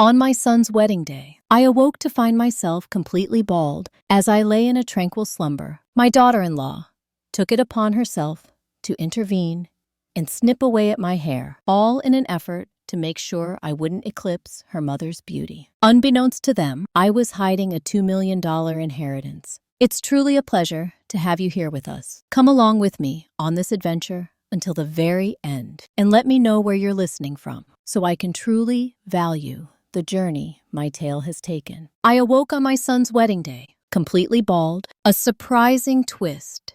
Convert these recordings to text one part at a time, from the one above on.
On my son's wedding day, I awoke to find myself completely bald as I lay in a tranquil slumber. My daughter-in-law took it upon herself to intervene and snip away at my hair, all in an effort to make sure I wouldn't eclipse her mother's beauty. Unbeknownst to them, I was hiding a $2 million inheritance. It's truly a pleasure to have you here with us. Come along with me on this adventure until the very end, and let me know where you're listening from, so I can truly value the journey my tale has taken. I awoke on my son's wedding day, completely bald, a surprising twist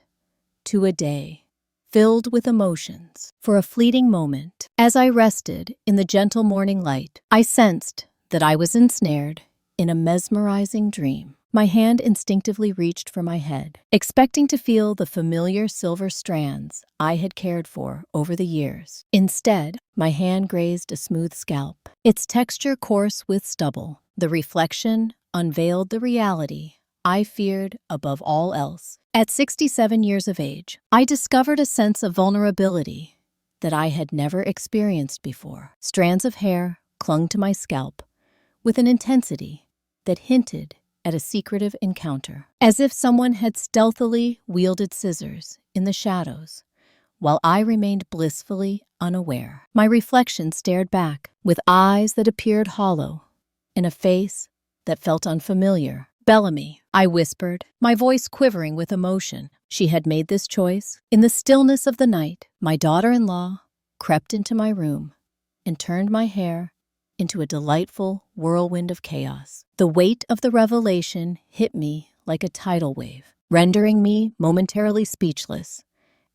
to a day filled with emotions. For a fleeting moment, as I rested in the gentle morning light, I sensed that I was ensnared in a mesmerizing dream. My hand instinctively reached for my head, expecting to feel the familiar silver strands I had cared for over the years. Instead, my hand grazed a smooth scalp, its texture coarse with stubble. The reflection unveiled the reality I feared above all else. At 67 years of age, I discovered a sense of vulnerability that I had never experienced before. Strands of hair clung to my scalp with an intensity that hinted at a secretive encounter, as if someone had stealthily wielded scissors in the shadows, while I remained blissfully unaware. My reflection stared back, with eyes that appeared hollow, and a face that felt unfamiliar. "Bellamy," I whispered, my voice quivering with emotion. She had made this choice. In the stillness of the night, my daughter-in-law crept into my room and turned my hair into a delightful whirlwind of chaos. The weight of the revelation hit me like a tidal wave, rendering me momentarily speechless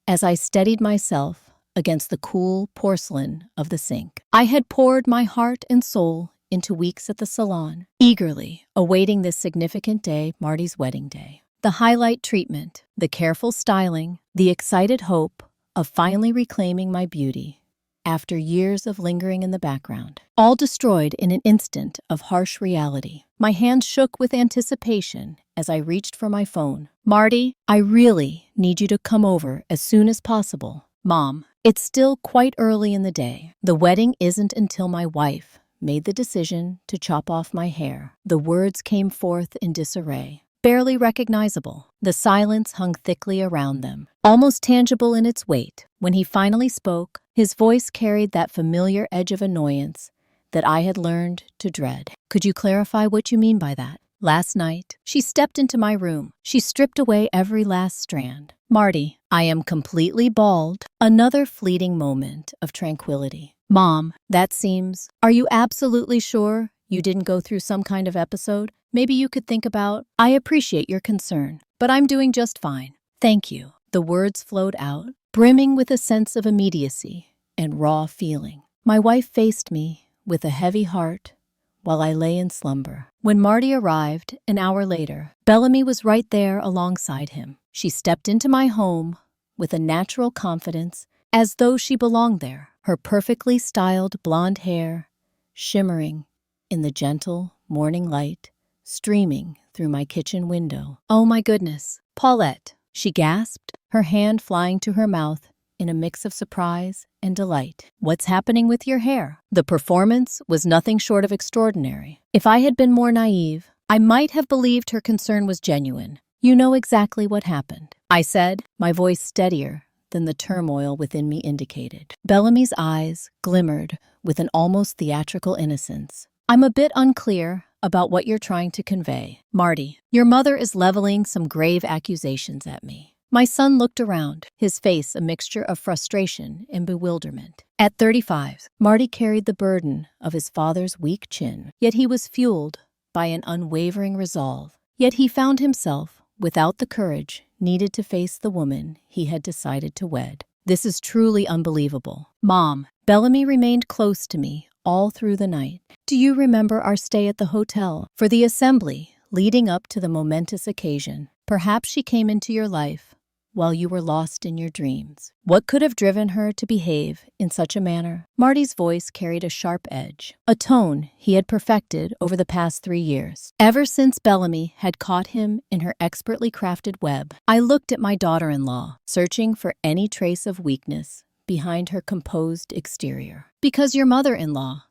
as I steadied myself against the cool porcelain of the sink. I had poured my heart and soul into weeks at the salon, eagerly awaiting this significant day, Marty's wedding day. The highlight treatment, the careful styling, the excited hope of finally reclaiming my beauty after years of lingering in the background, all destroyed in an instant of harsh reality. My hands shook with anticipation as I reached for my phone. "Marty, I really need you to come over as soon as possible." "Mom, it's still quite early in the day. The wedding isn't until my wife made the decision to chop off my hair." The words came forth in disarray, barely recognizable. The silence hung thickly around them, almost tangible in its weight. When he finally spoke, his voice carried that familiar edge of annoyance that I had learned to dread. "Could you clarify what you mean by that?" Last night, she stepped into my room. She stripped away every last strand. "Marty, I am completely bald." Another fleeting moment of tranquility. "Mom, that seems... Are you absolutely sure you didn't go through some kind of episode? Maybe you could think about... I appreciate your concern, but I'm doing just fine. Thank you." The words flowed out, brimming with a sense of immediacy and raw feeling. My wife faced me with a heavy heart while I lay in slumber. When Marty arrived an hour later, Bellamy was right there alongside him. She stepped into my home with a natural confidence, as though she belonged there, her perfectly styled blonde hair shimmering in the gentle morning light streaming through my kitchen window. "Oh my goodness, Paulette," she gasped, her hand flying to her mouth in a mix of surprise and delight. "What's happening with your hair?" The performance was nothing short of extraordinary. If I had been more naive, I might have believed her concern was genuine. "You know exactly what happened," I said, my voice steadier than the turmoil within me indicated. Bellamy's eyes glimmered with an almost theatrical innocence. "I'm a bit unclear about what you're trying to convey. Marty, your mother is leveling some grave accusations at me." My son looked around, his face a mixture of frustration and bewilderment. At 35, Marty carried the burden of his father's weak chin, yet he was fueled by an unwavering resolve. Yet he found himself without the courage needed to face the woman he had decided to wed. "This is truly unbelievable." "Mom," Bellamy remained close to me all through the night. "Do you remember our stay at the hotel for the assembly leading up to the momentous occasion? Perhaps she came into your life while you were lost in your dreams. What could have driven her to behave in such a manner?" Marty's voice carried a sharp edge, a tone he had perfected over the past 3 years. Ever since Bellamy had caught him in her expertly crafted web, I looked at my daughter-in-law, searching for any trace of weakness behind her composed exterior. "Because your mother-in-law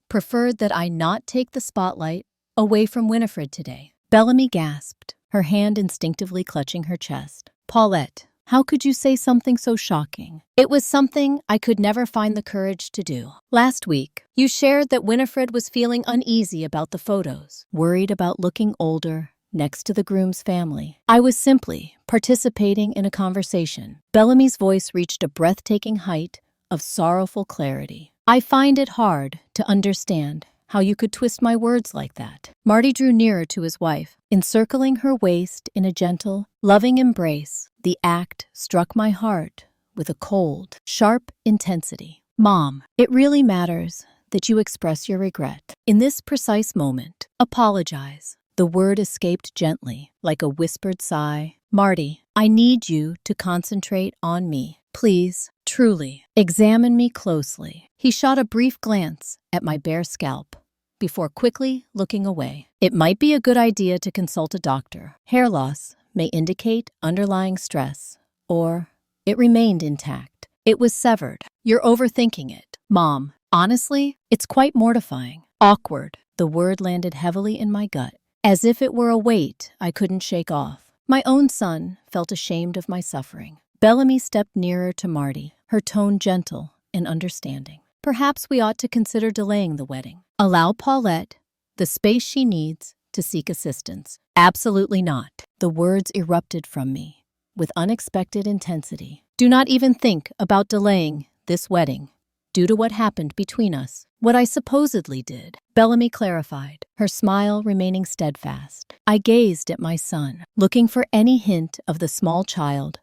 preferred that I not take the spotlight away from Winifred today. Bellamy gasped, her hand instinctively clutching her chest. Paulette, how could you say something so shocking? It was something I could never find the courage to do. Last week, you shared that Winifred was feeling uneasy about the photos, worried about looking older next to the groom's family. I was simply participating in a conversation. Bellamy's voice reached a breathtaking height of sorrowful clarity. I find it hard to understand how you could twist my words like that. Marty drew nearer to his wife, encircling her waist in a gentle, loving embrace. The act struck my heart with a cold, sharp intensity. Mom, it really matters that you express your regret. In this precise moment, apologize. The word escaped gently, like a whispered sigh. Marty, I need you to concentrate on me. Please, truly, examine me closely. He shot a brief glance at my bare scalp before quickly looking away. It might be a good idea to consult a doctor. Hair loss may indicate underlying stress, or it remained intact. It was severed. You're overthinking it. Mom, honestly, it's quite mortifying. Awkward. The word landed heavily in my gut, as if it were a weight I couldn't shake off. My own son felt ashamed of my suffering. Bellamy stepped nearer to Marty, her tone gentle and understanding. Perhaps we ought to consider delaying the wedding. Allow Paulette the space she needs to seek assistance. Absolutely not. The words erupted from me with unexpected intensity. Do not even think about delaying this wedding due to what happened between us. What I supposedly did, Bellamy clarified, her smile remaining steadfast. I gazed at my son, looking for any hint of the small child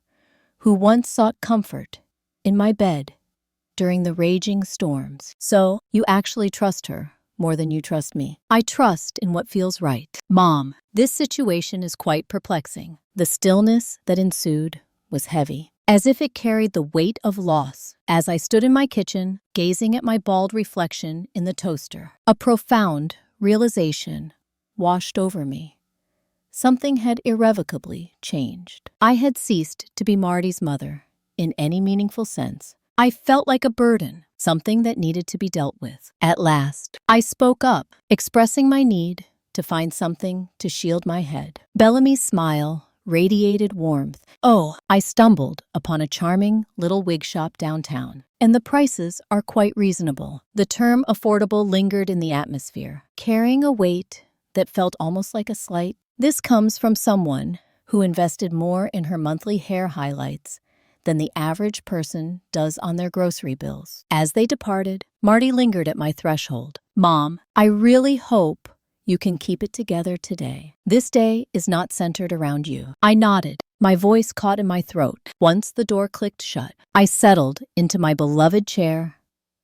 who once sought comfort in my bed during the raging storms. So, you actually trust her more than you trust me. I trust in what feels right. Mom, this situation is quite perplexing. The stillness that ensued was heavy, as if it carried the weight of loss. As I stood in my kitchen, gazing at my bald reflection in the toaster, a profound realization washed over me. Something had irrevocably changed. I had ceased to be Marty's mother in any meaningful sense. I felt like a burden, something that needed to be dealt with. At last, I spoke up, expressing my need to find something to shield my head. Bellamy's smile radiated warmth. Oh, I stumbled upon a charming little wig shop downtown, and the prices are quite reasonable. The term affordable lingered in the atmosphere, carrying a weight that felt almost like a slight. This comes from someone who invested more in her monthly hair highlights than the average person does on their grocery bills. As they departed, Marty lingered at my threshold. Mom, I really hope you can keep it together today. This day is not centered around you. I nodded, my voice caught in my throat. Once the door clicked shut, I settled into my beloved chair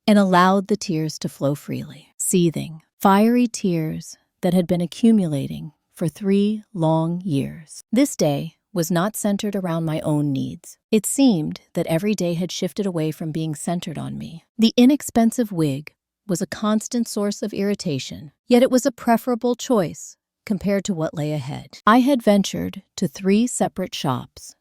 and allowed the tears to flow freely. Seething, fiery tears that had been accumulating for 3 long years. This day was not centered around my own needs. It seemed that every day had shifted away from being centered on me. The inexpensive wig was a constant source of irritation, yet it was a preferable choice compared to what lay ahead. I had ventured to 3 separate shops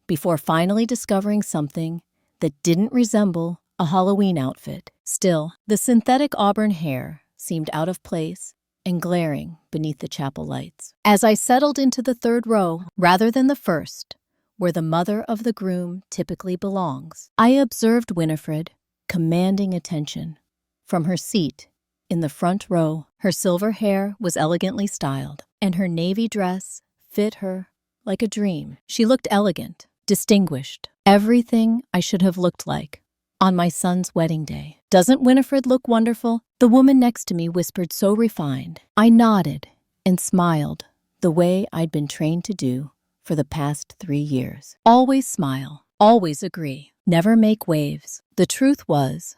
before finally discovering something that didn't resemble a Halloween outfit. Still, the synthetic auburn hair seemed out of place and glaring beneath the chapel lights. As I settled into the 3rd row, rather than the 1st, where the mother of the groom typically belongs, I observed Winifred commanding attention. From her seat in the front row, her silver hair was elegantly styled, and her navy dress fit her like a dream. She looked elegant, distinguished, everything I should have looked like on my son's wedding day. Doesn't Winifred look wonderful? The woman next to me whispered so refined. I nodded and smiled the way I'd been trained to do for the past 3 years. Always smile, always agree, never make waves. The truth was,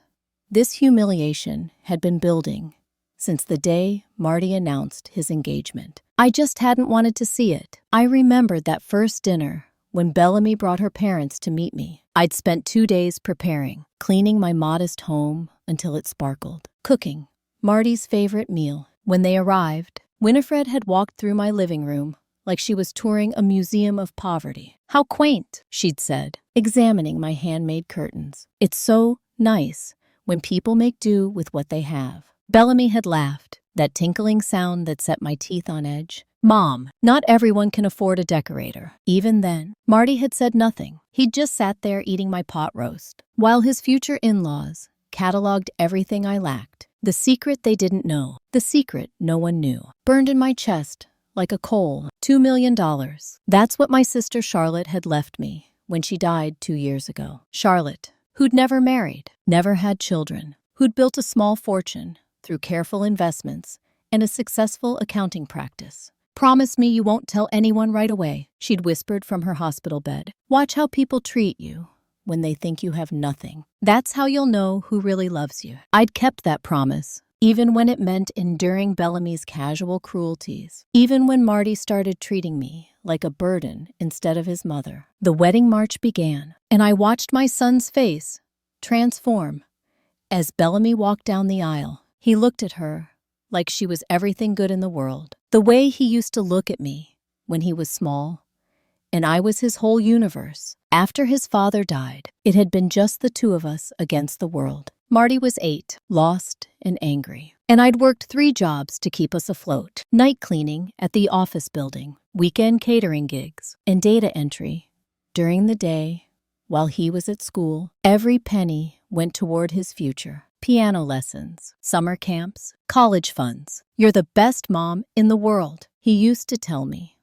this humiliation had been building since the day Marty announced his engagement. I just hadn't wanted to see it. I remembered that first dinner when Bellamy brought her parents to meet me. I'd spent 2 days preparing, cleaning my modest home until it sparkled, cooking Marty's favorite meal. When they arrived, Winifred had walked through my living room like she was touring a museum of poverty. How quaint, she'd said, examining my handmade curtains. It's so nice when people make do with what they have. Bellamy had laughed, that tinkling sound that set my teeth on edge. Mom, not everyone can afford a decorator. Even then, Marty had said nothing. He'd just sat there eating my pot roast, while his future in-laws cataloged everything I lacked. The secret they didn't know, the secret no one knew, burned in my chest like a coal. $2 million. That's what my sister Charlotte had left me when she died 2 years ago. Charlotte, who'd never married, never had children, who'd built a small fortune through careful investments and a successful accounting practice. Promise me you won't tell anyone right away, she'd whispered from her hospital bed. Watch how people treat you when they think you have nothing. That's how you'll know who really loves you. I'd kept that promise, even when it meant enduring Bellamy's casual cruelties, even when Marty started treating me like a burden instead of his mother. The wedding march began, and I watched my son's face transform as Bellamy walked down the aisle. He looked at her like she was everything good in the world, the way he used to look at me when he was small, and I was his whole universe. After his father died, it had been just the two of us against the world. Marty was 8, lost and angry, and I'd worked 3 jobs to keep us afloat: night cleaning at the office building, weekend catering gigs, and data entry during the day while he was at school. Every penny went toward his future: piano lessons, summer camps, college funds. You're the best mom in the world, he used to tell me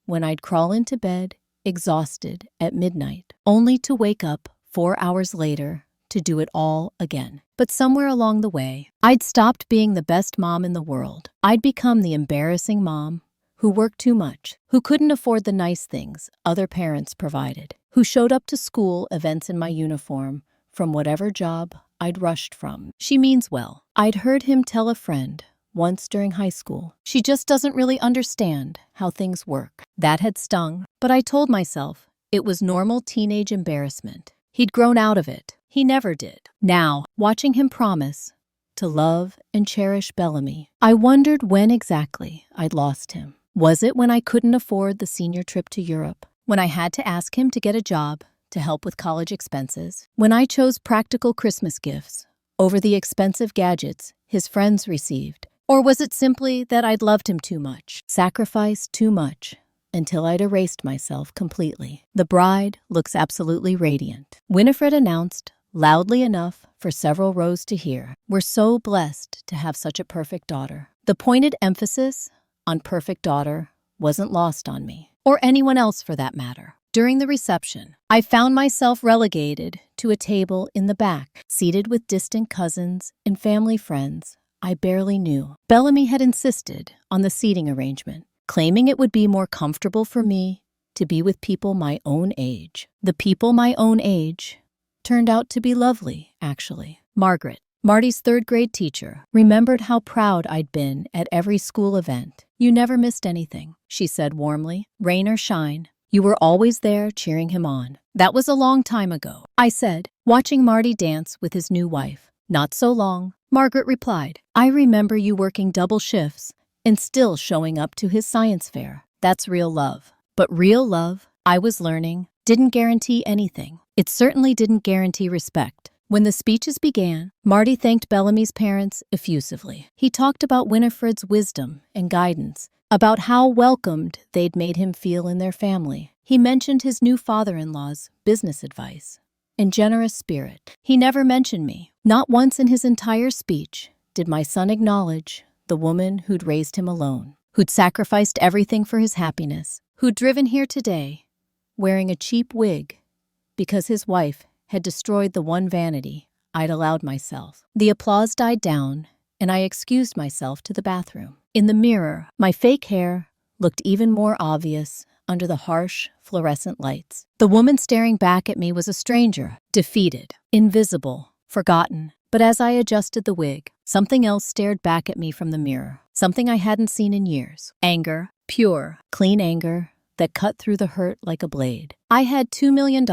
when I'd crawl into bed, exhausted at midnight, only to wake up 4 hours later to do it all again. But somewhere along the way, I'd stopped being the best mom in the world. I'd become the embarrassing mom who worked too much, who couldn't afford the nice things other parents provided, who showed up to school events in my uniform from whatever job I'd rushed from. She means well, I'd heard him tell a friend once during high school. She just doesn't really understand how things work. That had stung, but I told myself it was normal teenage embarrassment. He'd grown out of it. He never did. Now, watching him promise to love and cherish Bellamy, I wondered when exactly I'd lost him. Was it when I couldn't afford the senior trip to Europe? When I had to ask him to get a job to help with college expenses? When I chose practical Christmas gifts over the expensive gadgets his friends received? Or was it simply that I'd loved him too much, sacrificed too much, until I'd erased myself completely? The bride looks absolutely radiant, Winifred announced, loudly enough for several rows to hear. We're so blessed to have such a perfect daughter. The pointed emphasis on perfect daughter wasn't lost on me, or anyone else for that matter. During the reception, I found myself relegated to a table in the back, seated with distant cousins and family friends I barely knew. Bellamy had insisted on the seating arrangement, claiming it would be more comfortable for me to be with people my own age. The people my own age turned out to be lovely, actually. Margaret, Marty's 3rd grade teacher, remembered how proud I'd been at every school event. You never missed anything, she said warmly. Rain or shine, you were always there cheering him on. That was a long time ago, I said, watching Marty dance with his new wife. Not so long, Margaret replied. I remember you working double shifts and still showing up to his science fair. That's real love. But real love, I was learning, didn't guarantee anything. It certainly didn't guarantee respect. When the speeches began, Marty thanked Bellamy's parents effusively. He talked about Winifred's wisdom and guidance, about how welcomed they'd made him feel in their family. He mentioned his new father-in-law's business advice and generous spirit. He never mentioned me. Not once in his entire speech did my son acknowledge the woman who'd raised him alone, who'd sacrificed everything for his happiness, who'd driven here today wearing a cheap wig because his wife had destroyed the one vanity I'd allowed myself. The applause died down, and I excused myself to the bathroom. In the mirror, my fake hair looked even more obvious under the harsh, fluorescent lights. The woman staring back at me was a stranger, defeated, invisible, forgotten. But as I adjusted the wig, something else stared back at me from the mirror, something I hadn't seen in years. Anger, pure, clean anger that cut through the hurt like a blade. I had $2 million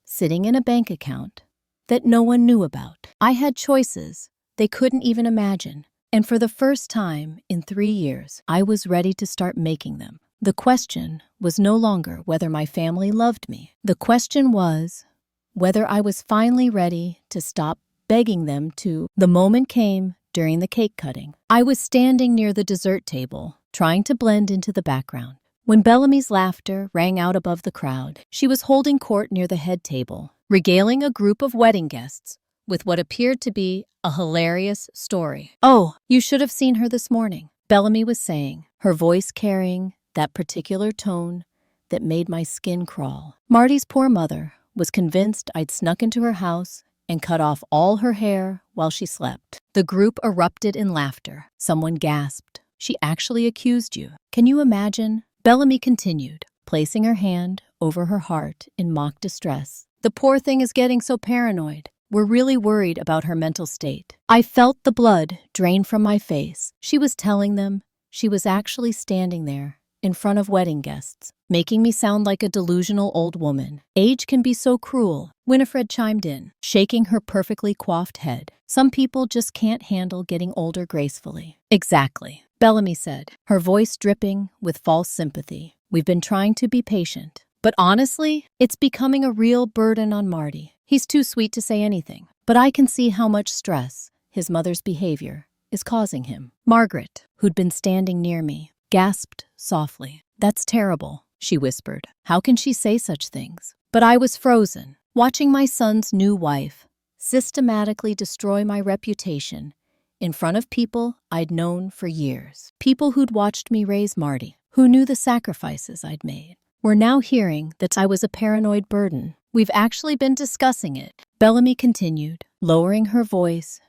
sitting in a bank account that no one knew about. I had choices they couldn't even imagine. And for the first time in 3 years, I was ready to start making them. The question was no longer whether my family loved me. The question was whether I was finally ready to stop begging them to. The moment came during the cake cutting. I was standing near the dessert table, trying to blend into the background. When Bellamy's laughter rang out above the crowd, she was holding court near the head table, regaling a group of wedding guests with what appeared to be a hilarious story. "Oh, you should have seen her this morning," Bellamy was saying, her voice carrying that particular tone that made my skin crawl. "Marty's poor mother was convinced I'd snuck into her house and cut off all her hair while she slept." The group erupted in laughter. Someone gasped, "She actually accused you. Can you imagine?" Bellamy continued, placing her hand over her heart in mock distress. "The poor thing is getting so paranoid. We're really worried about her mental state." I felt the blood drain from my face. She was telling them she was actually standing there in front of wedding guests, making me sound like a delusional old woman. "Age can be so cruel," Winifred chimed in, shaking her perfectly coiffed head. "Some people just can't handle getting older gracefully." "Exactly," Bellamy said, her voice dripping with false sympathy. "We've been trying to be patient, but honestly, it's becoming a real burden on Marty. He's too sweet to say anything, but I can see how much stress his mother's behavior is causing him." Margaret, who'd been standing near me, gasped softly. "That's terrible," she whispered. "How can she say such things?" But I was frozen, watching my son's new wife systematically destroy my reputation in front of people I'd known for years. People who'd watched me raise Marty, who knew the sacrifices I'd made, were now hearing that I was a paranoid burden. "We've actually been discussing it," Bellamy continued, lowering her voice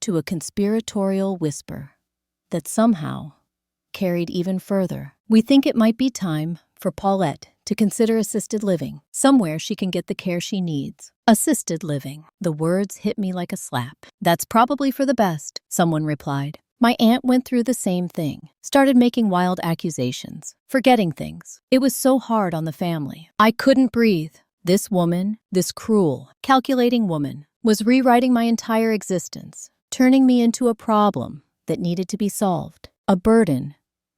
to a conspiratorial whisper that somehow carried even further. "We think it might be time for Paulette to consider assisted living, somewhere she can get the care she needs." Assisted living. The words hit me like a slap. "That's probably for the best," someone replied. "My aunt went through the same thing, started making wild accusations, forgetting things. It was so hard on the family. I couldn't breathe. This woman, this cruel, calculating woman, was rewriting my entire existence, turning me into a problem that needed to be solved, a burden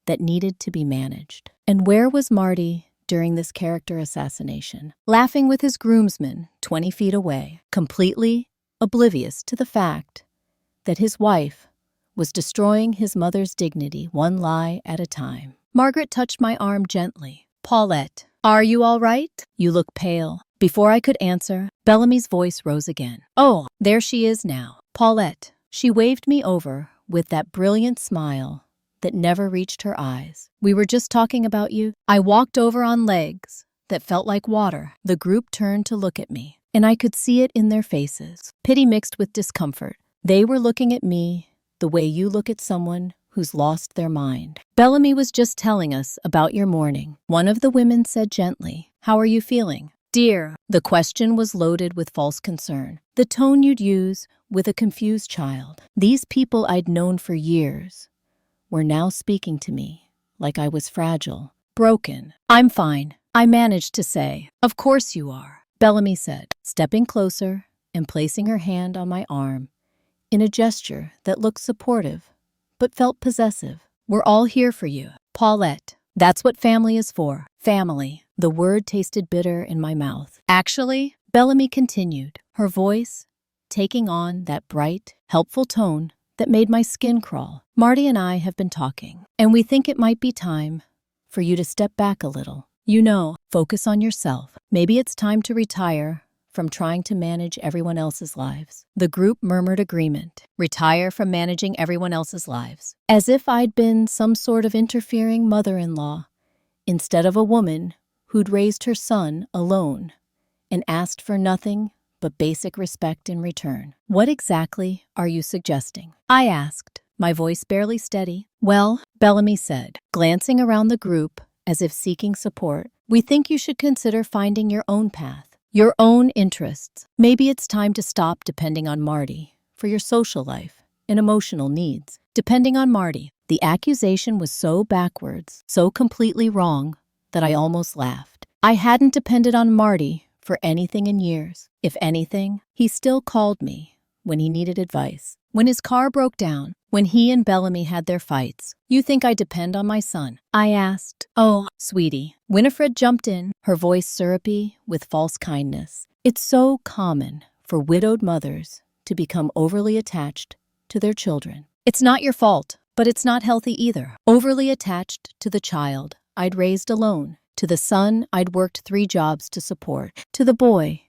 that needed to be managed." And where was Marty during this character assassination? Laughing with his groomsmen 20 feet away, completely oblivious to the fact that his wife was destroying his mother's dignity one lie at a time. Margaret touched my arm gently. "Paulette, are you all right? You look pale." Before I could answer, Bellamy's voice rose again. "Oh, there she is now. Paulette." She waved me over with that brilliant smile that never reached her eyes. "We were just talking about you." I walked over on legs that felt like water. The group turned to look at me, and I could see it in their faces. Pity mixed with discomfort. They were looking at me the way you look at someone who's lost their mind. "Bellamy was just telling us about your morning," one of the women said gently. "How are you feeling?" "Dear." The question was loaded with false concern, the tone you'd use with a confused child. These people I'd known for years were now speaking to me like I was fragile, broken. "I'm fine," I managed to say. "Of course you are," Bellamy said, stepping closer and placing her hand on my arm in a gesture that looked supportive but felt possessive. "We're all here for you, Paulette. That's what family is for." Family. The word tasted bitter in my mouth. "Actually," Bellamy continued, her voice taking on that bright, helpful tone that made my skin crawl. "Marty and I have been talking, and we think it might be time for you to step back a little. You know, focus on yourself. Maybe it's time to retire from trying to manage everyone else's lives." The group murmured agreement. Retire from managing everyone else's lives. As if I'd been some sort of interfering mother-in-law, instead of a woman who'd raised her son alone and asked for nothing but basic respect in return. "What exactly are you suggesting?" I asked, my voice barely steady. "Well," Bellamy said, glancing around the group as if seeking support, "we think you should consider finding your own path, your own interests. Maybe it's time to stop depending on Marty for your social life and emotional needs." Depending on Marty. The accusation was so backwards, so completely wrong, that I almost laughed. I hadn't depended on Marty for anything in years. If anything, he still called me when he needed advice, when his car broke down, when he and Bellamy had their fights. "You think I depend on my son?" I asked. "Oh, sweetie." Winifred jumped in, her voice syrupy with false kindness. "It's so common for widowed mothers to become overly attached to their children. It's not your fault, but it's not healthy either. Overly attached to the child I'd raised alone, to the son I'd worked 3 jobs to support, to the boy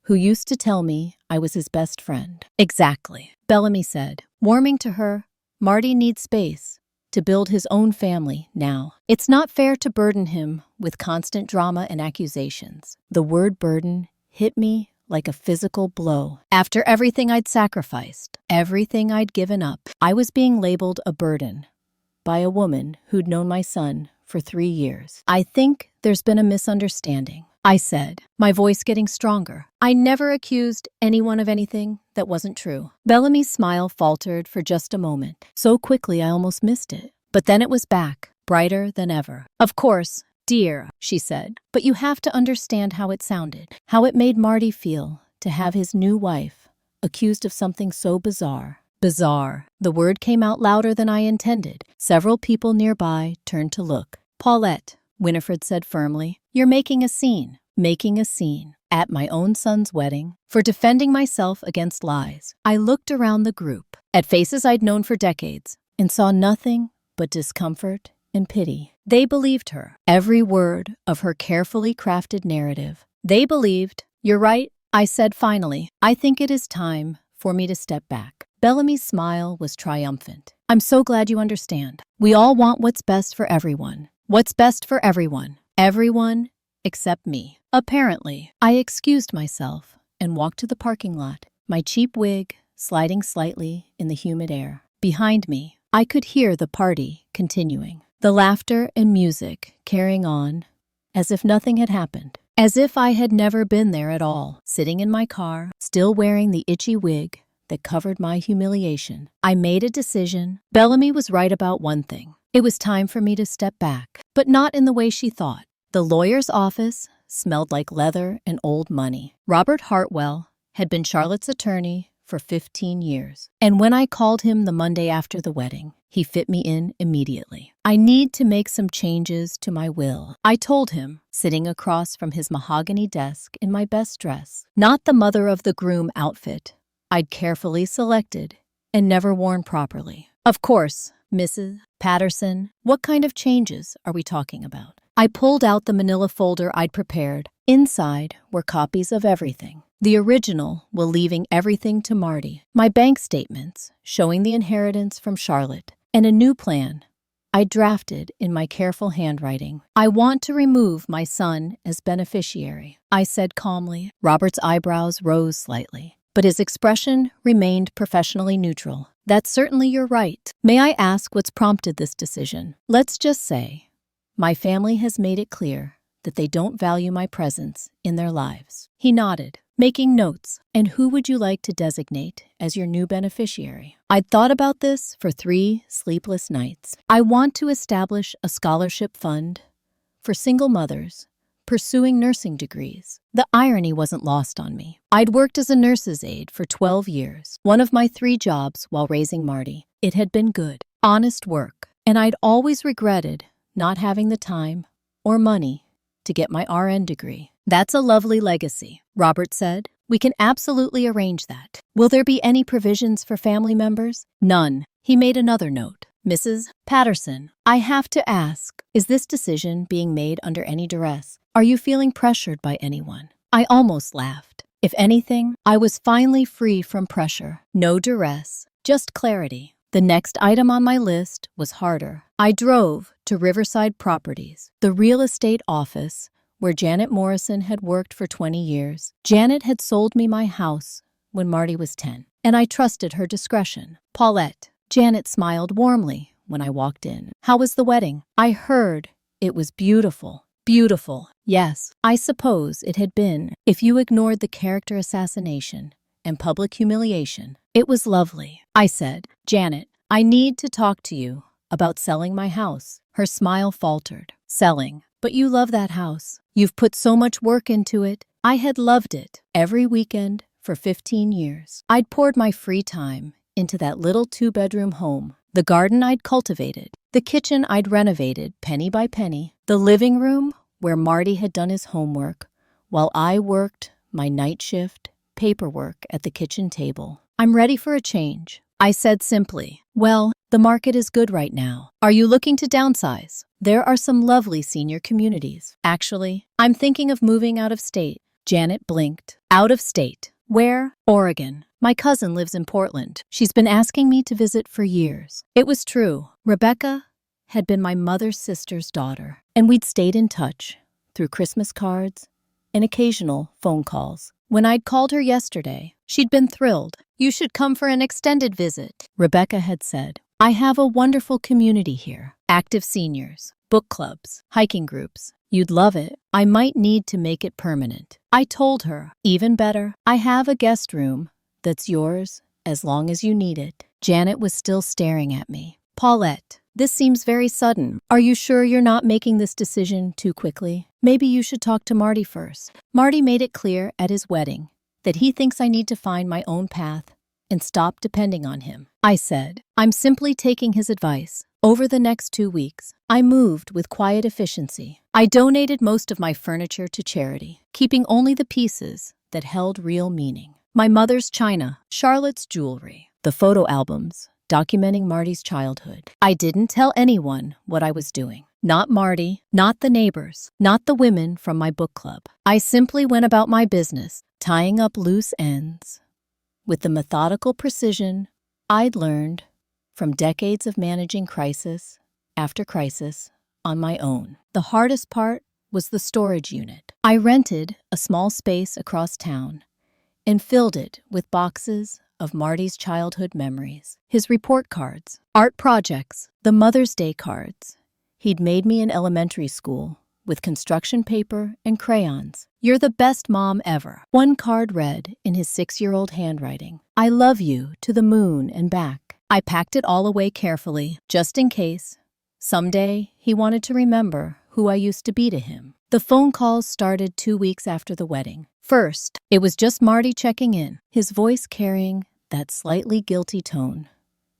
who used to tell me I was his best friend. Exactly, Bellamy said. Warming to her, Marty needs space to build his own family now. It's not fair to burden him with constant drama and accusations. The word burden hit me like a physical blow. After everything I'd sacrificed, everything I'd given up, I was being labeled a burden by a woman who'd known my son for 3 years. I think there's been a misunderstanding, I said, my voice getting stronger. I never accused anyone of anything that wasn't true. Bellamy's smile faltered for just a moment. So quickly I almost missed it. But then it was back, brighter than ever. Of course, dear, she said, but you have to understand how it sounded, how it made Marty feel to have his new wife accused of something so bizarre. Bizarre. The word came out louder than I intended. Several people nearby turned to look. Paulette, Winifred said firmly, you're making a scene. Making a scene. At my own son's wedding. For defending myself against lies. I looked around the group, at faces I'd known for decades, and saw nothing but discomfort and pity. They believed her. Every word of her carefully crafted narrative. They believed. You're right, I said finally. I think it is time for me to step back. Bellamy's smile was triumphant. I'm so glad you understand. We all want what's best for everyone. What's best for everyone. Everyone except me. Apparently, I excused myself and walked to the parking lot, my cheap wig sliding slightly in the humid air. Behind me, I could hear the party continuing. The laughter and music carrying on as if nothing had happened. As if I had never been there at all. Sitting in my car, still wearing the itchy wig that covered my humiliation. I made a decision. Bellamy was right about one thing. It was time for me to step back, but not in the way she thought. The lawyer's office smelled like leather and old money. Robert Hartwell had been Charlotte's attorney for 15 years. And when I called him the Monday after the wedding, he fit me in immediately. I need to make some changes to my will, I told him, sitting across from his mahogany desk in my best dress. Not the mother of the groom outfit I'd carefully selected and never worn properly. Of course, Mrs. Patterson, what kind of changes are we talking about? I pulled out the manila folder I'd prepared. Inside were copies of everything. The original while leaving everything to Marty. My bank statements showing the inheritance from Charlotte. And a new plan I drafted in my careful handwriting. I want to remove my son as beneficiary, I said calmly. Robert's eyebrows rose slightly, but his expression remained professionally neutral. That's certainly your right. May I ask what's prompted this decision? Let's just say my family has made it clear that they don't value my presence in their lives. He nodded, making notes. And who would you like to designate as your new beneficiary? I'd thought about this for 3 sleepless nights. I want to establish a scholarship fund for single mothers pursuing nursing degrees. The irony wasn't lost on me. I'd worked as a nurse's aide for 12 years, one of my 3 jobs while raising Marty. It had been good, honest work, and I'd always regretted not having the time or money to get my RN degree. That's a lovely legacy, Robert said. We can absolutely arrange that. Will there be any provisions for family members? None. He made another note. Mrs. Patterson, I have to ask, is this decision being made under any duress? Are you feeling pressured by anyone? I almost laughed. If anything, I was finally free from pressure. No duress, just clarity. The next item on my list was harder. I drove to Riverside Properties, the real estate office where Janet Morrison had worked for 20 years. Janet had sold me my house when Marty was 10, and I trusted her discretion. Paulette, Janet smiled warmly when I walked in. How was the wedding? I heard it was beautiful. Beautiful. Yes, I suppose it had been, if you ignored the character assassination and public humiliation. It was lovely, I said. Janet, I need to talk to you about selling my house. Her smile faltered. Selling. But you love that house. You've put so much work into it. I had loved it every weekend for 15 years. I'd poured my free time into that little 2-bedroom home. The garden I'd cultivated. The kitchen I'd renovated penny by penny. The living room where Marty had done his homework while I worked my night shift paperwork at the kitchen table. I'm ready for a change, I said simply. Well, the market is good right now. Are you looking to downsize? There are some lovely senior communities. Actually, I'm thinking of moving out of state. Janet blinked. Out of state. Where? Oregon. My cousin lives in Portland. She's been asking me to visit for years. It was true. Rebecca had been my mother's sister's daughter, and we'd stayed in touch through Christmas cards and occasional phone calls. When I'd called her yesterday, she'd been thrilled. You should come for an extended visit, Rebecca had said. I have a wonderful community here. Active seniors, book clubs, hiking groups. You'd love it. I might need to make it permanent. I told her, even better, I have a guest room that's yours as long as you need it. Janet was still staring at me. Paulette, this seems very sudden. Are you sure you're not making this decision too quickly? Maybe you should talk to Marty first. Marty made it clear at his wedding that he thinks I need to find my own path and stop depending on him. I said, I'm simply taking his advice. Over the next 2 weeks, I moved with quiet efficiency. I donated most of my furniture to charity, keeping only the pieces that held real meaning. My mother's china, Charlotte's jewelry, the photo albums documenting Marty's childhood. I didn't tell anyone what I was doing. Not Marty, not the neighbors, not the women from my book club. I simply went about my business, tying up loose ends with the methodical precision I'd learned from decades of managing crisis after crisis on my own. The hardest part was the storage unit. I rented a small space across town and filled it with boxes of Marty's childhood memories, his report cards, art projects, the Mother's Day cards he'd made me in elementary school with construction paper and crayons. You're the best mom ever. One card read in his 6-year-old handwriting, I love you to the moon and back. I packed it all away carefully, just in case someday he wanted to remember who I used to be to him. The phone calls started 2 weeks after the wedding. First, it was just Marty checking in, his voice carrying that slightly guilty tone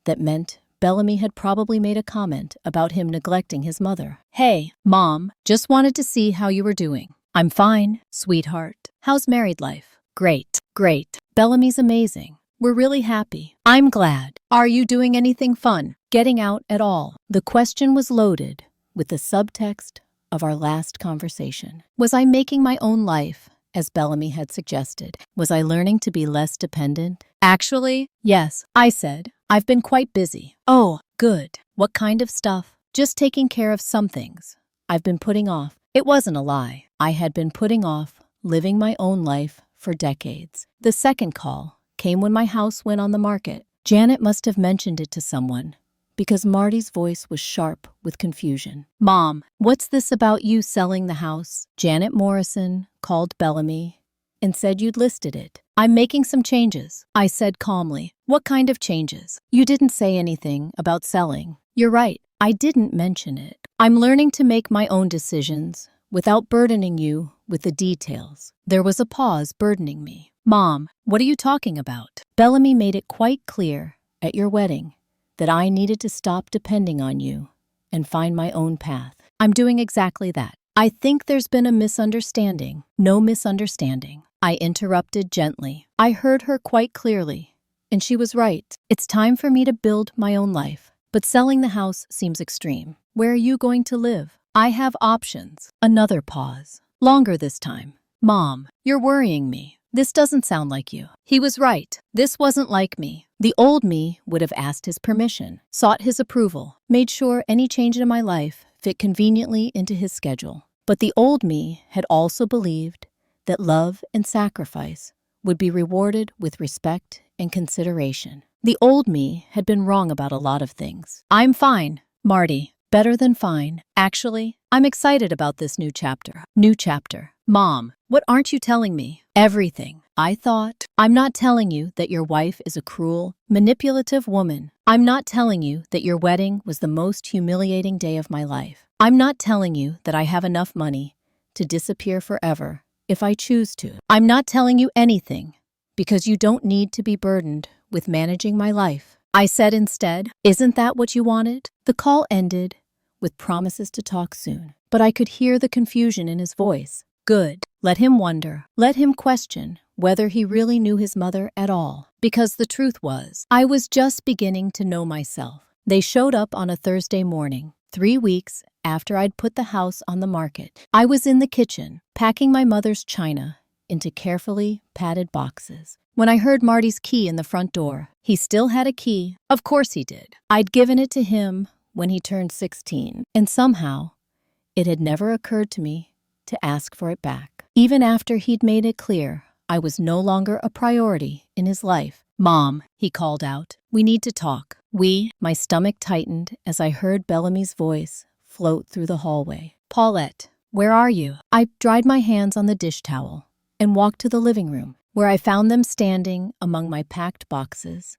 that meant Bellamy had probably made a comment about him neglecting his mother. Hey, Mom, just wanted to see how you were doing. I'm fine, sweetheart. How's married life? Great, great. Bellamy's amazing. We're really happy. I'm glad. Are you doing anything fun? Getting out at all? The question was loaded with the subtext of our last conversation. Was I making my own life, as Bellamy had suggested? Was I learning to be less dependent? Actually, yes, I said. I've been quite busy. Oh, good. What kind of stuff? Just taking care of some things I've been putting off. It wasn't a lie. I had been putting off living my own life for decades. The second call came when my house went on the market. Janet must have mentioned it to someone, because Marty's voice was sharp with confusion. Mom, what's this about you selling the house? Janet Morrison called Bellamy and said you'd listed it. I'm making some changes, I said calmly. What kind of changes? You didn't say anything about selling. You're right, I didn't mention it. I'm learning to make my own decisions without burdening you with the details. There was a pause burdening me. Mom, what are you talking about? Bellamy made it quite clear at your wedding that I needed to stop depending on you and find my own path. I'm doing exactly that. I think there's been a misunderstanding. No misunderstanding. I interrupted gently. I heard her quite clearly, and she was right. It's time for me to build my own life. But selling the house seems extreme. Where are you going to live? I have options. Another pause. Longer this time. Mom, you're worrying me. This doesn't sound like you. He was right. This wasn't like me. The old me would have asked his permission, sought his approval, made sure any change in my life fit conveniently into his schedule. But the old me had also believed that love and sacrifice would be rewarded with respect and consideration. The old me had been wrong about a lot of things. I'm fine, Marty. Better than fine. Actually, I'm excited about this new chapter. New chapter. Mom, what aren't you telling me? Everything. I thought. I'm not telling you that your wife is a cruel, manipulative woman. I'm not telling you that your wedding was the most humiliating day of my life. I'm not telling you that I have enough money to disappear forever if I choose to. I'm not telling you anything because you don't need to be burdened with managing my life. I said instead, isn't that what you wanted? The call ended with promises to talk soon, but I could hear the confusion in his voice. Good. Let him wonder. Let him question whether he really knew his mother at all. Because the truth was, I was just beginning to know myself. They showed up on a Thursday morning, 3 weeks after I'd put the house on the market. I was in the kitchen, packing my mother's china into carefully padded boxes, when I heard Marty's key in the front door. He still had a key. Of course he did. I'd given it to him when he turned 16, and somehow it had never occurred to me to ask for it back. Even after he'd made it clear I was no longer a priority in his life. "Mom," he called out, "we need to talk." My stomach tightened as I heard Bellamy's voice float through the hallway. "Paulette, where are you?" I dried my hands on the dish towel and walked to the living room, where I found them standing among my packed boxes,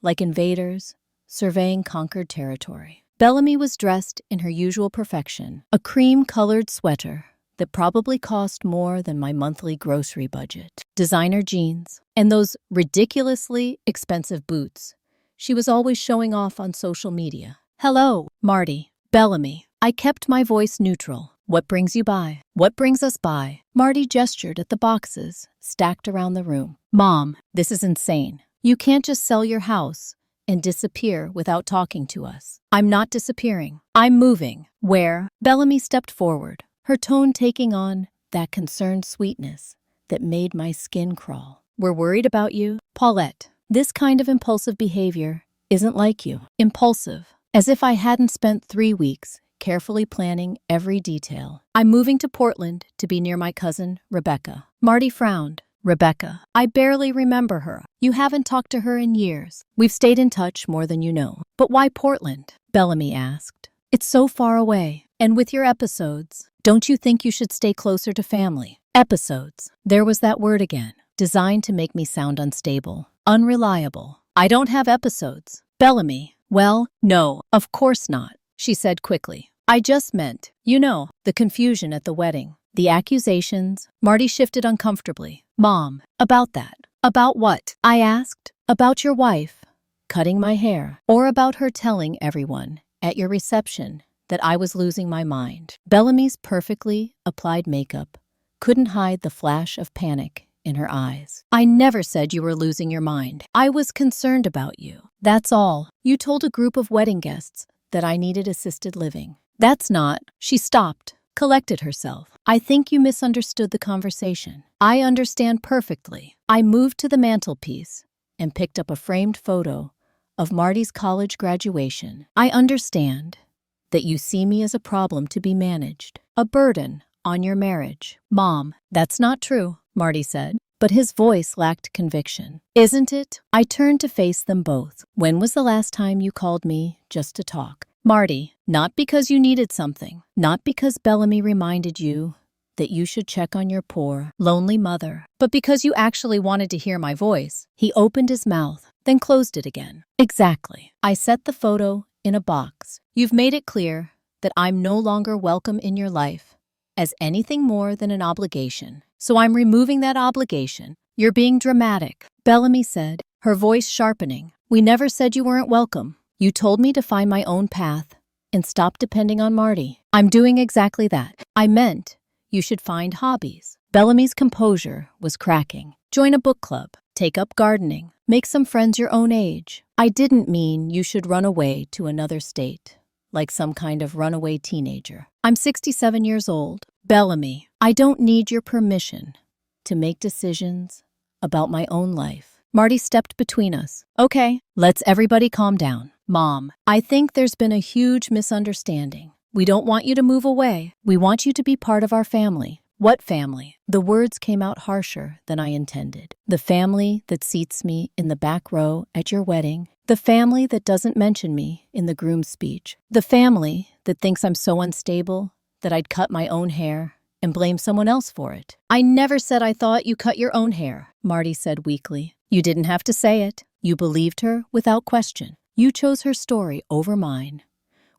like invaders surveying conquered territory. Bellamy was dressed in her usual perfection, a cream-colored sweater that probably cost more than my monthly grocery budget, designer jeans, and those ridiculously expensive boots she was always showing off on social media. "Hello, Marty." "Bellamy." I kept my voice neutral. "What brings you by?" "What brings us by?" Marty gestured at the boxes stacked around the room. "Mom, this is insane. You can't just sell your house and disappear without talking to us." "I'm not disappearing. I'm moving." "Where?" Bellamy stepped forward, her tone taking on that concerned sweetness that made my skin crawl. "We're worried about you." "Paulette, this kind of impulsive behavior isn't like you." Impulsive, as if I hadn't spent 3 weeks carefully planning every detail. "I'm moving to Portland to be near my cousin, Rebecca." Marty frowned. "Rebecca? I barely remember her." "You haven't talked to her in years. We've stayed in touch more than you know." "But why Portland?" Bellamy asked. "It's so far away. And with your episodes, don't you think you should stay closer to family?" Episodes. There was that word again, designed to make me sound unstable, unreliable. "I don't have episodes." "Bellamy, well, no, of course not," she said quickly. "I just meant, the confusion at the wedding, the accusations." Marty shifted uncomfortably. "Mom, about that." "About what?" I asked. "About your wife cutting my hair, or about her telling everyone at your reception that I was losing my mind." Bellamy's perfectly applied makeup couldn't hide the flash of panic in her eyes. "I never said you were losing your mind. I was concerned about you. That's all. You told a group of wedding guests that I needed assisted living." "That's not." She stopped, collected herself. "I think you misunderstood the conversation." "I understand perfectly." I moved to the mantelpiece and picked up a framed photo of Marty's college graduation. "I understand that you see me as a problem to be managed, a burden on your marriage." "Mom, that's not true," Marty said, but his voice lacked conviction. "Isn't it?" I turned to face them both. "When was the last time you called me just to talk?" "Marty, not because you needed something, not because Bellamy reminded you that you should check on your poor, lonely mother, but because you actually wanted to hear my voice." He opened his mouth, then closed it again. "Exactly." I set the photo in a box. "You've made it clear that I'm no longer welcome in your life as anything more than an obligation. So I'm removing that obligation." "You're being dramatic," Bellamy said, her voice sharpening. "We never said you weren't welcome. You told me to find my own path and stop depending on Marty. I'm doing exactly that." "I meant you should find hobbies." Bellamy's composure was cracking. "Join a book club, take up gardening, make some friends your own age." "I didn't mean you should run away to another state, like some kind of runaway teenager. I'm 67 years old. Bellamy, I don't need your permission to make decisions about my own life." Marty stepped between us. "Okay, let's everybody calm down." "Mom, I think there's been a huge misunderstanding. We don't want you to move away. We want you to be part of our family." "What family?" The words came out harsher than I intended. "The family that seats me in the back row at your wedding. The family that doesn't mention me in the groom's speech. The family that thinks I'm so unstable that I'd cut my own hair and blame someone else for it." "I never said I thought you cut your own hair," Marty said weakly. "You didn't have to say it. You believed her without question. You chose her story over mine,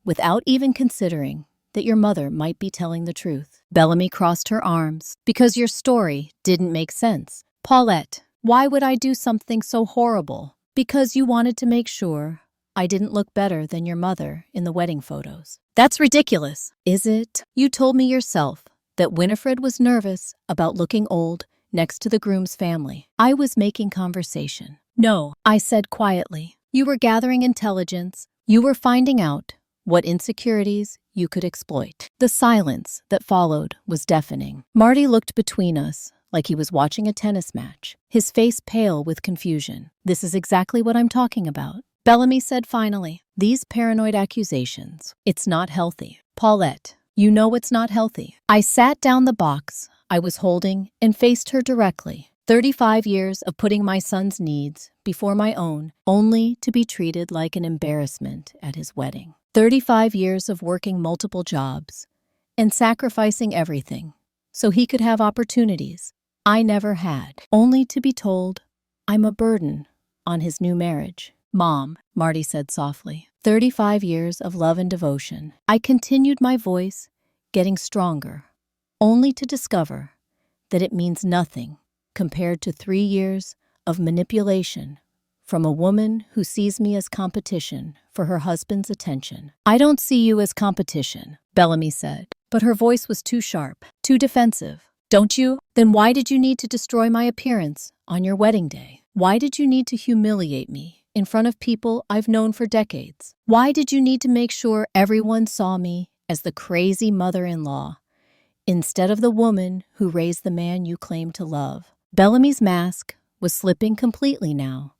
without even considering that your mother might be telling the truth." Bellamy crossed her arms. "Because your story didn't make sense." "Paulette, why would I do something so horrible?" "Because you wanted to make sure I didn't look better than your mother in the wedding photos." "That's ridiculous." "Is it? You told me yourself that Winifred was nervous about looking old next to the groom's family." I was making conversation, No, I said quietly. You were gathering intelligence. You were finding out what insecurities you could exploit. The silence that followed was deafening. Marty looked between us like he was watching a tennis match, his face pale with confusion. This is exactly what I'm talking about, Bellamy said finally. These paranoid accusations. It's not healthy. Paulette, you know it's not healthy. I sat down the box I was holding and faced her directly. 35 years of putting my son's needs before my own, only to be treated like an embarrassment at his wedding. 35 years of working multiple jobs and sacrificing everything so he could have opportunities I never had, only to be told I'm a burden on his new marriage. Mom, Marty said softly, 35 years of love and devotion. I continued, my voice getting stronger, only to discover that it means nothing compared to 3 years of manipulation from a woman who sees me as competition for her husband's attention. I don't see you as competition, Bellamy said, but her voice was too sharp, too defensive. Don't you? Then why did you need to destroy my appearance on your wedding day? Why did you need to humiliate me in front of people I've known for decades? Why did you need to make sure everyone saw me as the crazy mother-in-law instead of the woman who raised the man you claim to love? Bellamy's mask was slipping completely now,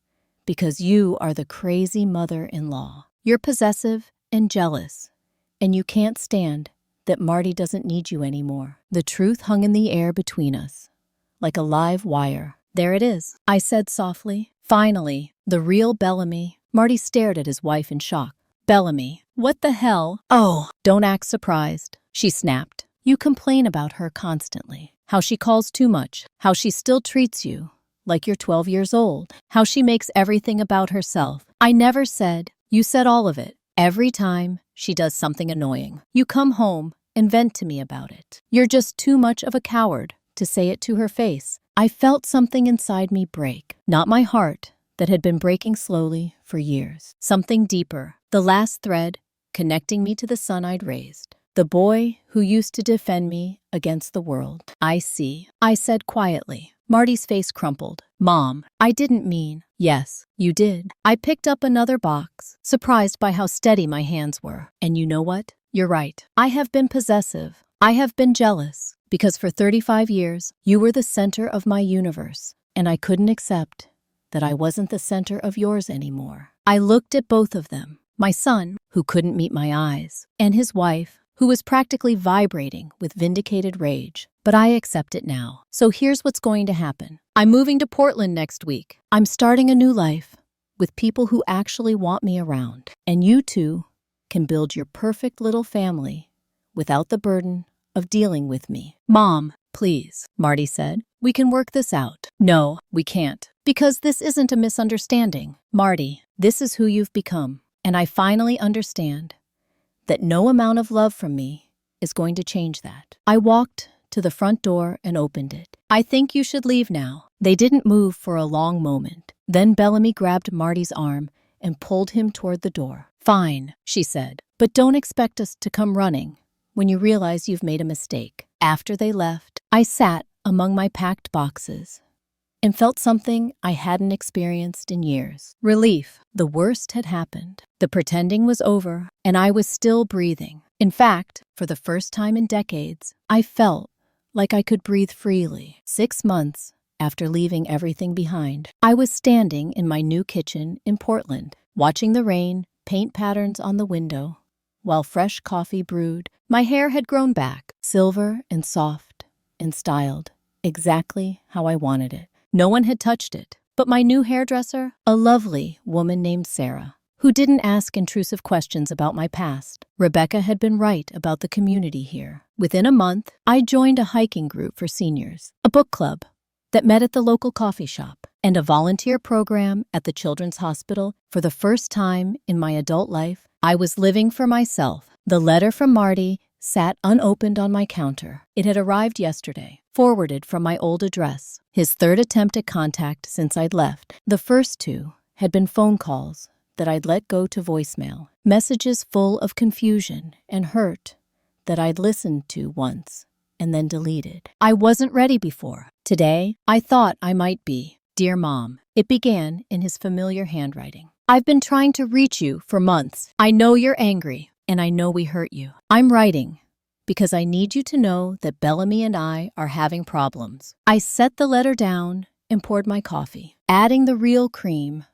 because you are the crazy mother-in-law. You're possessive and jealous, and you can't stand that Marty doesn't need you anymore. The truth hung in the air between us, like a live wire. There it is, I said softly. Finally, the real Bellamy. Marty stared at his wife in shock. Bellamy, what the hell? Oh, don't act surprised, she snapped. You complain about her constantly. How she calls too much. How she still treats you like you're 12 years old. How she makes everything about herself. I never said. You said all of it. Every time she does something annoying, you come home and vent to me about it. You're just too much of a coward to say it to her face. I felt something inside me break. Not my heart that had been breaking slowly for years. Something deeper. The last thread connecting me to the son I'd raised. The boy who used to defend me against the world. I see, I said quietly. Marty's face crumpled. Mom, I didn't mean. Yes, you did. I picked up another box, surprised by how steady my hands were. And you know what? You're right. I have been possessive. I have been jealous. Because for 35 years, you were the center of my universe. And I couldn't accept that I wasn't the center of yours anymore. I looked at both of them. My son, who couldn't meet my eyes, and his wife, who was practically vibrating with vindicated rage. But I accept it now. So here's what's going to happen. I'm moving to Portland next week. I'm starting a new life with people who actually want me around. And you two can build your perfect little family without the burden of dealing with me. Mom, please, Marty said. We can work this out. No, we can't. Because this isn't a misunderstanding. Marty, this is who you've become. And I finally understand that no amount of love from me is going to change that. I walked to the front door and opened it. I think you should leave now. They didn't move for a long moment. Then Bellamy grabbed Marty's arm and pulled him toward the door. Fine, she said, but don't expect us to come running when you realize you've made a mistake. After they left, I sat among my packed boxes and felt something I hadn't experienced in years. Relief. The worst had happened. The pretending was over, and I was still breathing. In fact, for the first time in decades, I felt like I could breathe freely. 6 months after leaving everything behind, I was standing in my new kitchen in Portland, watching the rain paint patterns on the window, while fresh coffee brewed. My hair had grown back, silver and soft and styled, exactly how I wanted it. No one had touched it, but my new hairdresser, a lovely woman named Sarah, who didn't ask intrusive questions about my past. Rebecca had been right about the community here. Within a month, I joined a hiking group for seniors, a book club that met at the local coffee shop, and a volunteer program at the Children's Hospital. For the first time in my adult life, I was living for myself. The letter from Marty sat unopened on my counter. It had arrived yesterday, forwarded from my old address. His third attempt at contact since I'd left. The first 2 had been phone calls that I'd let go to voicemail. Messages full of confusion and hurt that I'd listened to once and then deleted. I wasn't ready before. Today, I thought I might be. Dear Mom, It began in his familiar handwriting. I've been trying to reach you for months. I know you're angry, and I know we hurt you. I'm writing because I need you to know that Bellamy and I are having problems. I set the letter down and poured my coffee, adding the real cream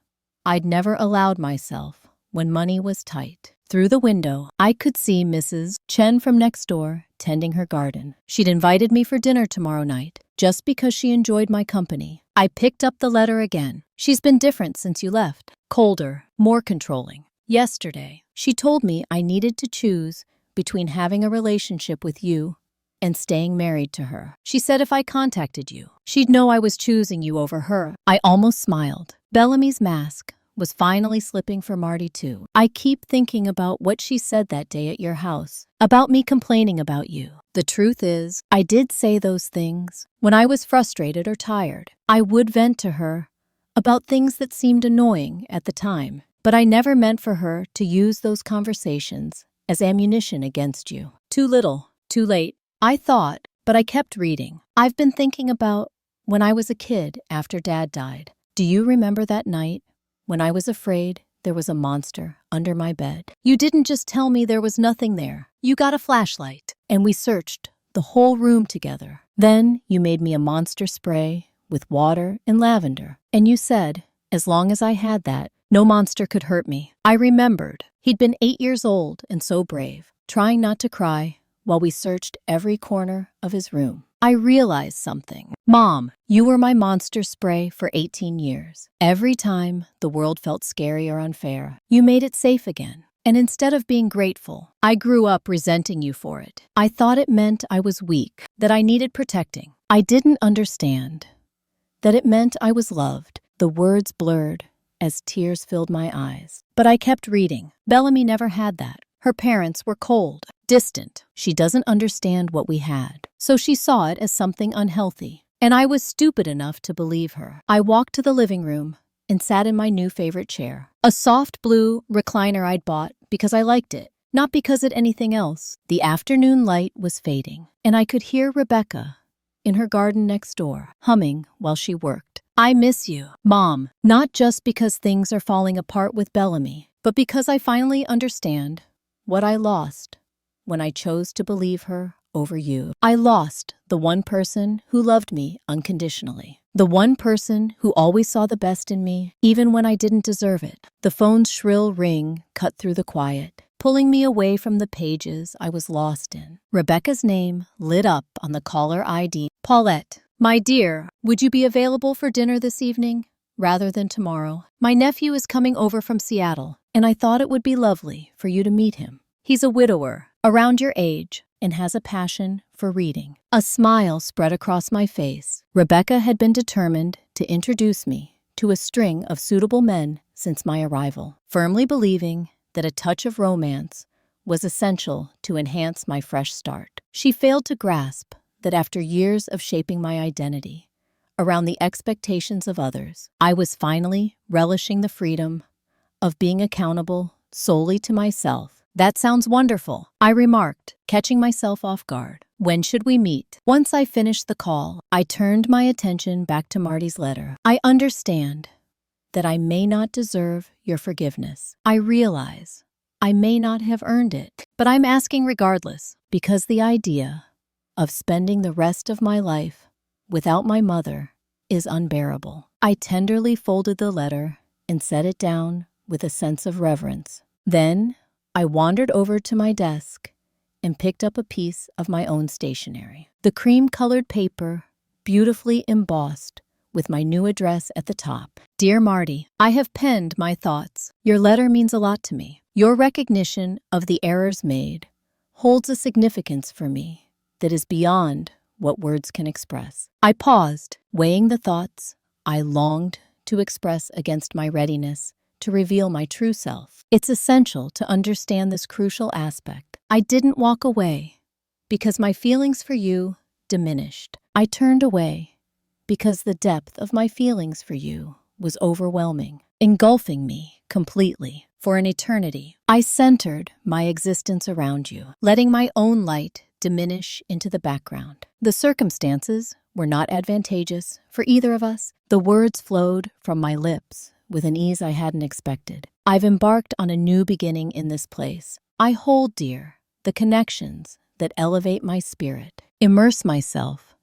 I'd never allowed myself when money was tight. Through the window, I could see Mrs. Chen from next door tending her garden. She'd invited me for dinner tomorrow night, just because she enjoyed my company. I picked up the letter again. She's been different since you left. Colder, more controlling. Yesterday, she told me I needed to choose between having a relationship with you and staying married to her. She said if I contacted you, she'd know I was choosing you over her. I almost smiled. Bellamy's mask was finally slipping for Marty too. I keep thinking about what she said that day at your house, about me complaining about you. The truth is, I did say those things when I was frustrated or tired. I would vent to her about things that seemed annoying at the time, but I never meant for her to use those conversations as ammunition against you. Too little, too late, I thought, but I kept reading. I've been thinking about when I was a kid after Dad died. Do you remember that night when I was afraid there was a monster under my bed? You didn't just tell me there was nothing there. You got a flashlight, and we searched the whole room together. Then you made me a monster spray with water and lavender, and you said, as long as I had that, no monster could hurt me. I remembered. He'd been 8 years old and so brave, trying not to cry while we searched every corner of his room. I realized something. Mom, you were my monster spray for 18 years. Every time the world felt scary or unfair, you made it safe again. And instead of being grateful, I grew up resenting you for it. I thought it meant I was weak, that I needed protecting. I didn't understand that it meant I was loved. The words blurred as tears filled my eyes. But I kept reading. Bellamy never had that. Her parents were cold, distant. She doesn't understand what we had. So she saw it as something unhealthy. And I was stupid enough to believe her. I walked to the living room and sat in my new favorite chair. A soft blue recliner I'd bought because I liked it, not because of anything else. The afternoon light was fading, and I could hear Rebecca in her garden next door, humming while she worked. I miss you, Mom, not just because things are falling apart with Bellamy, but because I finally understand what I lost when I chose to believe her over you. I lost the one person who loved me unconditionally. The one person who always saw the best in me, even when I didn't deserve it. The phone's shrill ring cut through the quiet, pulling me away from the pages I was lost in. Rebecca's name lit up on the caller ID. Paulette, my dear, would you be available for dinner this evening rather than tomorrow? My nephew is coming over from Seattle, and I thought it would be lovely for you to meet him. He's a widower, around your age, and has a passion for reading. A smile spread across my face. Rebecca had been determined to introduce me to a string of suitable men since my arrival, firmly believing that a touch of romance was essential to enhance my fresh start. She failed to grasp that after years of shaping my identity around the expectations of others, I was finally relishing the freedom of being accountable solely to myself. That sounds wonderful, I remarked, catching myself off guard. When should we meet? Once I finished the call, I turned my attention back to Marty's letter. I understand that I may not deserve your forgiveness. I realize I may not have earned it, but I'm asking regardless, because the idea of spending the rest of my life without my mother is unbearable. I tenderly folded the letter and set it down with a sense of reverence. Then I wandered over to my desk and picked up a piece of my own stationery. The cream-colored paper, beautifully embossed with my new address at the top. Dear Marty, I have penned my thoughts. Your letter means a lot to me. Your recognition of the errors made holds a significance for me that is beyond what words can express. I paused, weighing the thoughts I longed to express against my readiness to reveal my true self. It's essential to understand this crucial aspect. I didn't walk away because my feelings for you diminished. I turned away because the depth of my feelings for you was overwhelming, engulfing me completely. For an eternity, I centered my existence around you, letting my own light diminish into the background. The circumstances were not advantageous for either of us. The words flowed from my lips with an ease I hadn't expected. I've embarked on a new beginning in this place. I hold dear the connections that elevate my spirit, immerse myself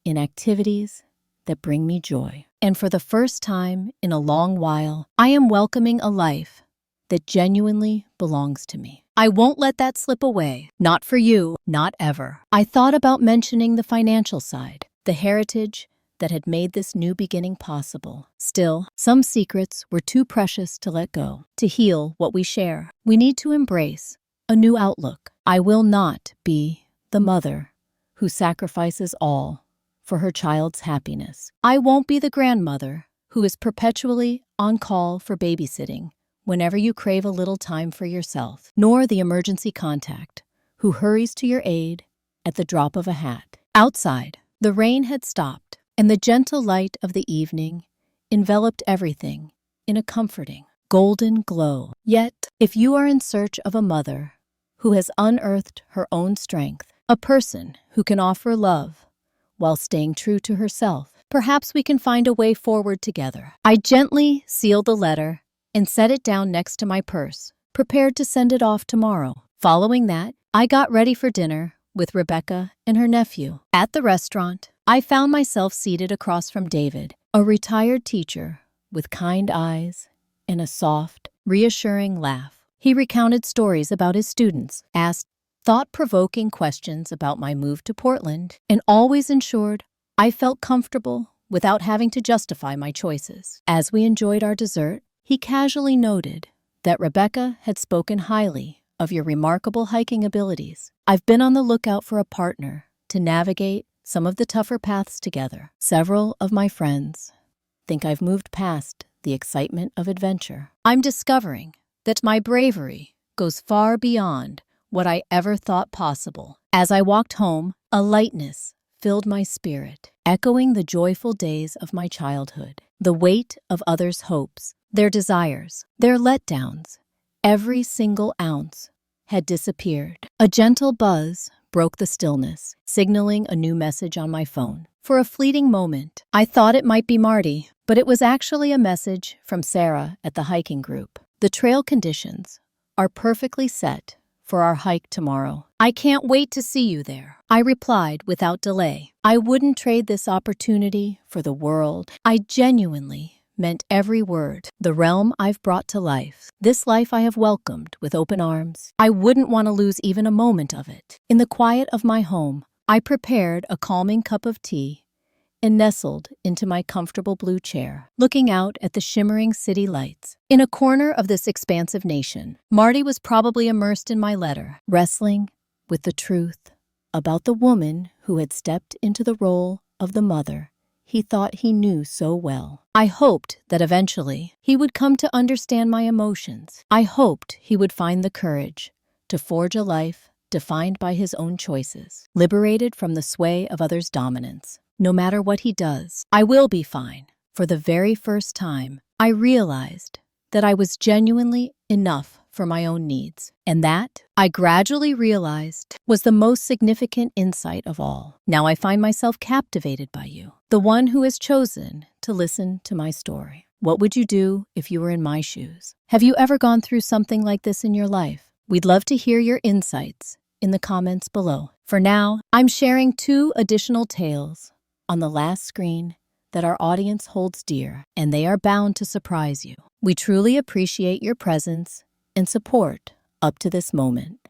in activities that bring me joy. And for the first time in a long while, I am welcoming a life that genuinely belongs to me. I won't let that slip away. Not for you, not ever. I thought about mentioning the financial side, the heritage that had made this new beginning possible. Still, some secrets were too precious to let go. To heal what we share, we need to embrace a new outlook. I will not be the mother who sacrifices all for her child's happiness. I won't be the grandmother who is perpetually on call for babysitting whenever you crave a little time for yourself, nor the emergency contact who hurries to your aid at the drop of a hat. Outside, the rain had stopped, and the gentle light of the evening enveloped everything in a comforting, golden glow. Yet, if you are in search of a mother who has unearthed her own strength, a person who can offer love while staying true to herself, perhaps we can find a way forward together. I gently sealed the letter and set it down next to my purse, prepared to send it off tomorrow. Following that, I got ready for dinner with Rebecca and her nephew. At the restaurant, I found myself seated across from David, a retired teacher with kind eyes and a soft, reassuring laugh. He recounted stories about his students, asked thought-provoking questions about my move to Portland, and always ensured I felt comfortable without having to justify my choices. As we enjoyed our dessert, he casually noted that Rebecca had spoken highly of your remarkable hiking abilities. I've been on the lookout for a partner to navigate some of the tougher paths together. Several of my friends think I've moved past the excitement of adventure. I'm discovering that my bravery goes far beyond what I ever thought possible. As I walked home, a lightness filled my spirit, echoing the joyful days of my childhood. The weight of others' hopes, their desires, their letdowns, every single ounce had disappeared. A gentle buzz broke the stillness, signaling a new message on my phone. For a fleeting moment, I thought it might be Marty, but it was actually a message from Sarah at the hiking group. The trail conditions are perfectly set for our hike tomorrow. I can't wait to see you there, I replied without delay. I wouldn't trade this opportunity for the world. I genuinely meant every word. The realm I've brought to life, this life I have welcomed with open arms. I wouldn't want to lose even a moment of it. In the quiet of my home, I prepared a calming cup of tea and nestled into my comfortable blue chair, looking out at the shimmering city lights. In a corner of this expansive nation, Marty was probably immersed in my letter, wrestling with the truth about the woman who had stepped into the role of the mother he thought he knew so well. I hoped that eventually he would come to understand my emotions. I hoped he would find the courage to forge a life defined by his own choices, liberated from the sway of others' dominance. No matter what he does, I will be fine. For the very first time, I realized that I was genuinely enough for my own needs. And that, I gradually realized, was the most significant insight of all. Now I find myself captivated by you, the one who has chosen to listen to my story. What would you do if you were in my shoes? Have you ever gone through something like this in your life? We'd love to hear your insights in the comments below. For now, I'm sharing 2 additional tales on the last screen that our audience holds dear, and they are bound to surprise you. We truly appreciate your presence and support up to this moment.